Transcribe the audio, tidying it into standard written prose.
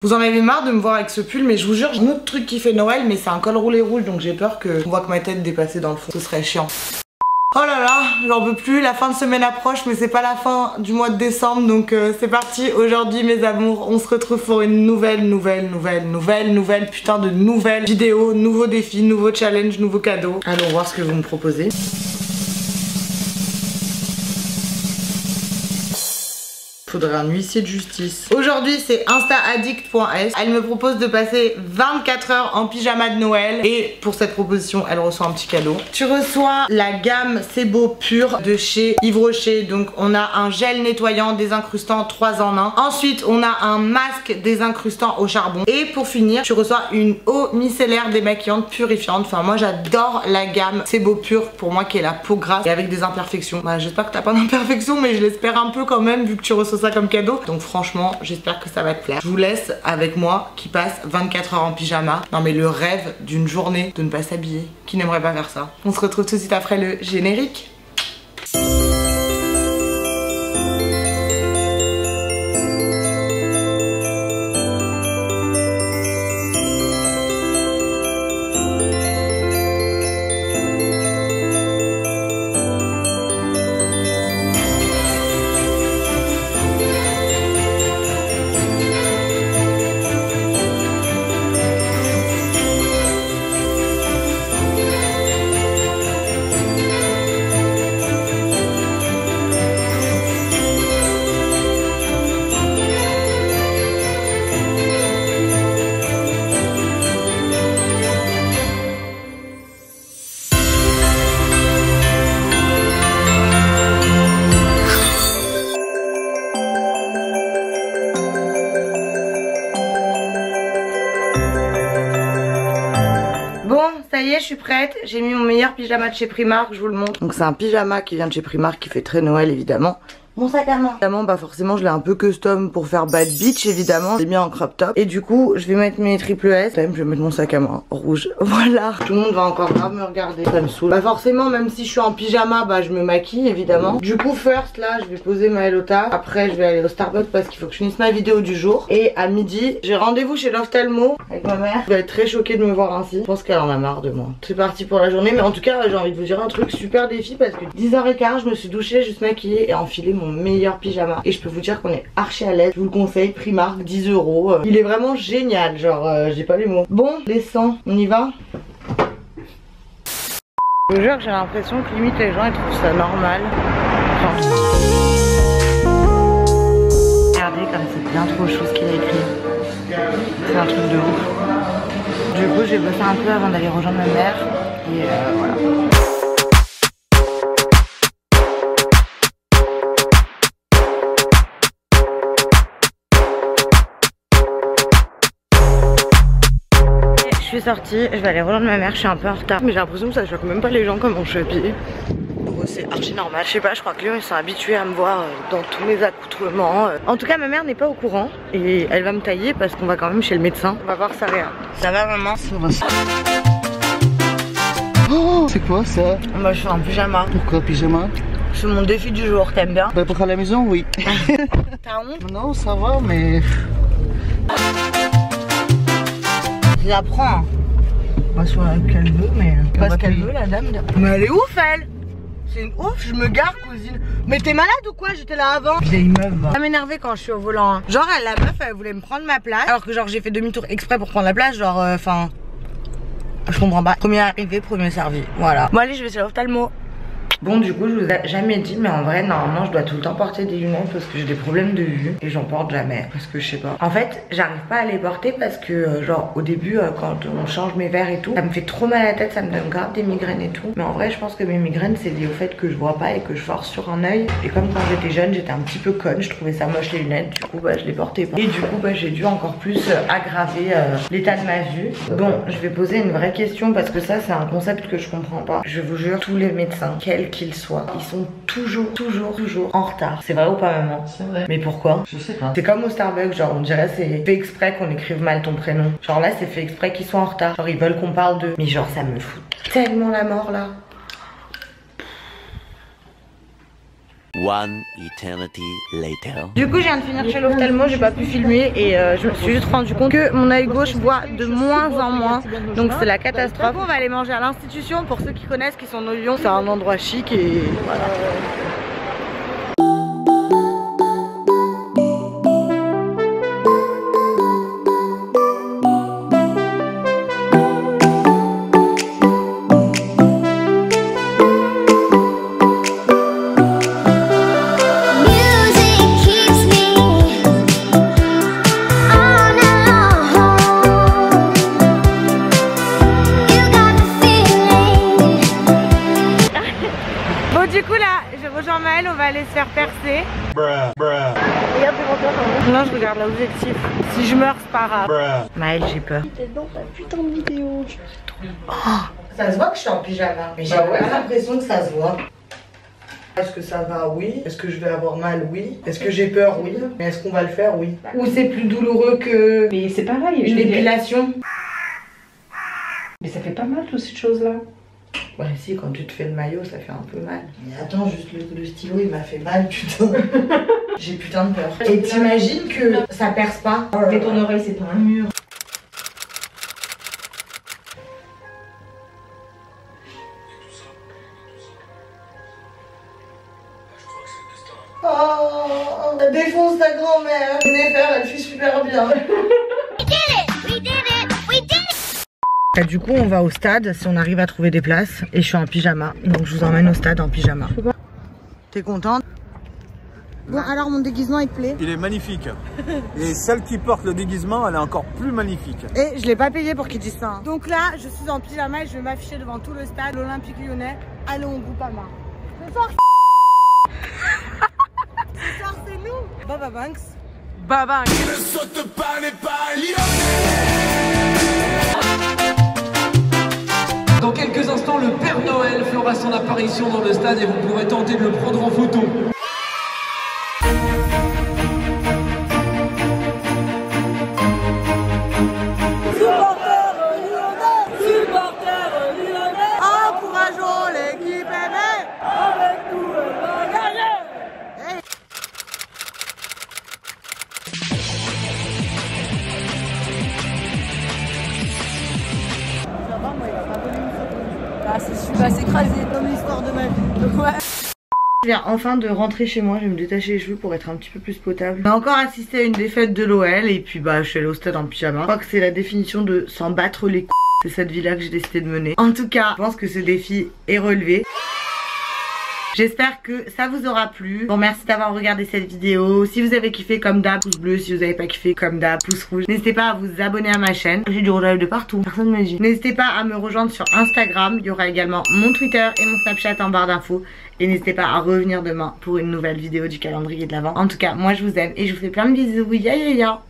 Vous en avez marre de me voir avec ce pull, mais je vous jure, j'ai un autre truc qui fait Noël, mais c'est un col roulé rouge, donc j'ai peur qu'on voit que ma tête dépassée dans le fond. Ce serait chiant. Oh là là, j'en peux plus, la fin de semaine approche, mais c'est pas la fin du mois de décembre, donc c'est parti. Aujourd'hui mes amours, on se retrouve pour une nouvelle putain de nouvelle vidéo, nouveau défi, nouveau challenge, nouveau cadeau. Allons voir ce que vous me proposez. Faudrait un huissier de justice. Aujourd'hui c'est instaaddict.s. Elle me propose de passer 24 heures en pyjama de Noël. Et pour cette proposition elle reçoit un petit cadeau. Tu reçois la gamme C'est Beau Pur de chez Yves Rocher. Donc on a un gel nettoyant désincrustant 3 en 1. Ensuite on a un masque désincrustant au charbon. Et pour finir tu reçois une eau micellaire démaquillante purifiante. Enfin moi j'adore la gamme C'est Beau Pur, pour moi qui est la peau grasse et avec des imperfections. Bah, j'espère que t'as pas d'imperfections, mais je l'espère un peu quand même vu que tu reçois ça comme cadeau. Donc franchement j'espère que ça va te plaire. Je vous laisse avec moi qui passe 24 heures en pyjama. Non mais le rêve d'une journée de ne pas s'habiller. Qui n'aimerait pas faire ça? On se retrouve tout de suite après le générique. Ça y est, je suis prête. J'ai mis mon meilleur pyjama de chez Primark, je vous le montre. Donc c'est un pyjama qui vient de chez Primark, qui fait très Noël évidemment. Mon sac à main. Évidemment, bah forcément, je l'ai un peu custom pour faire bad bitch, évidemment. Je l'ai mis en crop top. Et du coup, je vais mettre mes triple S. Même, je vais mettre mon sac à main rouge. Voilà. Tout le monde va encore grave me regarder. Ça me saoule. Bah forcément, même si je suis en pyjama, bah je me maquille, évidemment. Du coup, first, là, je vais poser ma Hello Taf. Après, je vais aller au Starbucks parce qu'il faut que je finisse ma vidéo du jour. Et à midi, j'ai rendez-vous chez l'ophtalmo avec ma mère. Elle va être très choquée de me voir ainsi. Je pense qu'elle en a marre de moi. C'est parti pour la journée. Mais en tout cas, j'ai envie de vous dire un truc super défi parce que 10h15, je me suis douchée, juste maquillée et enfilé mon meilleur pyjama. Et je peux vous dire qu'on est archi à l'aise. Je vous le conseille, Primark, 10 €. Il est vraiment génial, genre j'ai pas les mots. Bon, les 100, on y va. Je vous jure que j'ai l'impression que limite les gens ils trouvent ça normal. Enfin... Regardez comme c'est bien trop chaud ce qu'il a écrit. C'est un truc de ouf. Du coup j'ai bossé un peu avant d'aller rejoindre ma mère. Et voilà. Je suis sortie, je vais aller rejoindre ma mère, je suis un peu en retard. Mais j'ai l'impression que ça choque même pas les gens comment je suis habillée. C'est archi normal, je sais pas, je crois que les gens ils sont habitués à me voir dans tous mes accoutrements. En tout cas ma mère n'est pas au courant et elle va me tailler parce qu'on va quand même chez le médecin. On va voir sa réa. Ça va maman? Ça va. Oh, c'est quoi ça? Moi je fais un pyjama. Pourquoi pyjama? C'est mon défi du jour, t'aimes bien? Bah pour à la maison oui. T'as honte? Non ça va mais... Je la prends. Pas sur qu'elle veut, mais pas ce qu'elle veut la dame. Mais elle est ouf elle. C'est une ouf, je me gare cousine. Mais t'es malade ou quoi? J'étais là avant. Vieille meuf. Ça m'énerver quand je suis au volant. Hein. Genre la meuf elle voulait me prendre ma place. Alors que genre j'ai fait demi-tour exprès pour prendre la place. Genre enfin... je comprends pas. Premier arrivé, premier servi. Voilà. Bon allez je vais sur l'ophtalmo. Bon du coup je vous ai jamais dit mais en vrai normalement je dois tout le temps porter des lunettes parce que j'ai des problèmes de vue et j'en porte jamais parce que je sais pas. En fait j'arrive pas à les porter parce que genre au début quand on change mes verres et tout ça me fait trop mal à la tête, ça me donne grave des migraines et tout. Mais en vrai je pense que mes migraines c'est lié au fait que je vois pas et que je force sur un œil. Et comme quand j'étais jeune j'étais un petit peu conne, je trouvais ça moche les lunettes, du coup bah je les portais pas. Et du coup bah j'ai dû encore plus aggraver l'état de ma vue. Bon je vais poser une vraie question parce que ça c'est un concept que je comprends pas. Je vous jure tous les médecins quels qu'ils soient, ils sont toujours en retard. C'est vrai ou pas maman? C'est vrai. Mais pourquoi? Je sais pas. C'est comme au Starbucks, genre on dirait c'est fait exprès qu'on écrive mal ton prénom. Genre là c'est fait exprès qu'ils soient en retard. Genre ils veulent qu'on parle d'eux. Mais genre ça me fout tellement la mort là. One eternity later. Du coup, je viens de finir chez l'ophtalmo, j'ai pas pu filmer et je me suis juste rendu compte que mon œil gauche voit de moins en moins. Donc c'est la catastrophe. On va aller manger à l'institution pour ceux qui connaissent, qui sont au Lyon. C'est un endroit chic et voilà. Du coup là, je rejoins Maëlle, on va aller se faire percer. Regarde devant toi, pardon. Non, je regarde l'objectif. Si je meurs, c'est pas grave. Maëlle, j'ai peur. T'es dans ta putain de vidéo. Oh, ça se voit que je suis en pyjama. Mais j'ai pas l'impression que ça se voit. Est-ce que ça va? Oui. Est-ce que je vais avoir mal? Oui. Est-ce que j'ai peur? Oui. Mais est-ce qu'on va le faire? Oui. Ou c'est plus douloureux que Mais c'est pareil. une épilation? Mais ça fait pas mal toutes ces choses-là. Ouais, si, quand tu te fais le maillot, ça fait un peu mal. Mais attends, juste le stylo, il m'a fait mal, putain. J'ai putain de peur. Et t'imagines que ça perce pas? Mais ton oreille, c'est pas un mur. Oh, ça défonce ta grand-mère. Jennifer, elle fait super bien. Du coup, on va au stade si on arrive à trouver des places. Et je suis en pyjama, donc je vous emmène au stade en pyjama. T'es contente? Bon, alors mon déguisement, il te plaît? Il est magnifique. Et celle qui porte le déguisement, elle est encore plus magnifique. Et je l'ai pas payé pour qu'ils disent ça. Hein. Donc là, je suis en pyjama et je vais m'afficher devant tout le stade, l'Olympique Lyonnais. Allons au Groupama. Ce soir, ce soir, c'est nous. Baba Banks. Baba Banks. Ne saute pas, n'est pas Dans quelques instants, le Père Noël fera son apparition dans le stade et vous pourrez tenter de le prendre en photo. Encourageons l'équipe aimée. Avec nous, elle va gagner. Je vais s'écraser. Comme l'histoire de ma vie. Ouais. Je viens enfin de rentrer chez moi, je vais me détacher les cheveux pour être un petit peu plus potable. J'ai encore assisté à une défaite de l'OL et puis bah je suis allée au stade en pyjama. Je crois que c'est la définition de s'en battre les couilles. C'est cette vie là que j'ai décidé de mener. En tout cas, je pense que ce défi est relevé. J'espère que ça vous aura plu. Bon, merci d'avoir regardé cette vidéo. Si vous avez kiffé, comme d'hab, pouce bleu. Si vous n'avez pas kiffé, comme d'hab, pouce rouge. N'hésitez pas à vous abonner à ma chaîne. J'ai du rouge de partout, personne ne me dit. N'hésitez pas à me rejoindre sur Instagram. Il y aura également mon Twitter et mon Snapchat en barre d'infos. Et n'hésitez pas à revenir demain pour une nouvelle vidéo du calendrier de l'Avent. En tout cas, moi je vous aime et je vous fais plein de bisous. Ya ya ya.